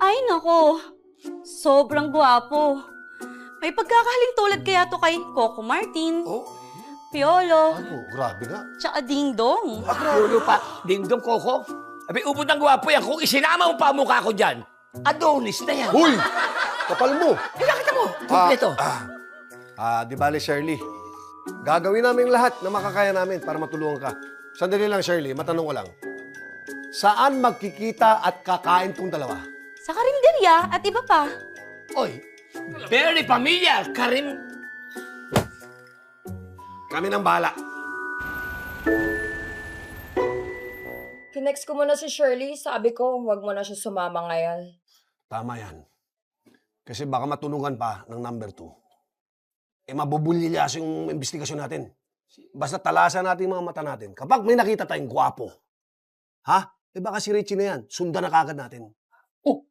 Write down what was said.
Ay nako, sobrang gwapo. May pagkakahaling tulad kaya to kay Coco Martin, Oh, Piolo, grabe nga. tsaka Ding Dong. Lolo pa, dingdong Coco. Abi, ubod ng gwapo yan. Kung isinama mo pa ang mukha ko dyan, Adonis na yan. Huy! Kapal mo. Nakita mo, kompleto. Di bale, Shirley. Gagawin namin lahat na makakaya namin para matulungan ka. Sandali lang, Shirley. Matanong ko lang. Saan magkikita at kakain tong dalawa? Sa karinderya at iba pa. Oy, very familiar. Karim... Kami nang bahala. Kinext ko muna si Shirley. Sabi ko, huwag mo na siya sumama ngayon. Tama yan. Kasi baka matunugan pa ng number 2. Mabubulyaso yung investigasyon natin. Basta talasan natin yung mga mata natin. Kapag may nakita tayong gwapo, ha? Baka si Richie na yan. Sundan na kagad natin. Oh,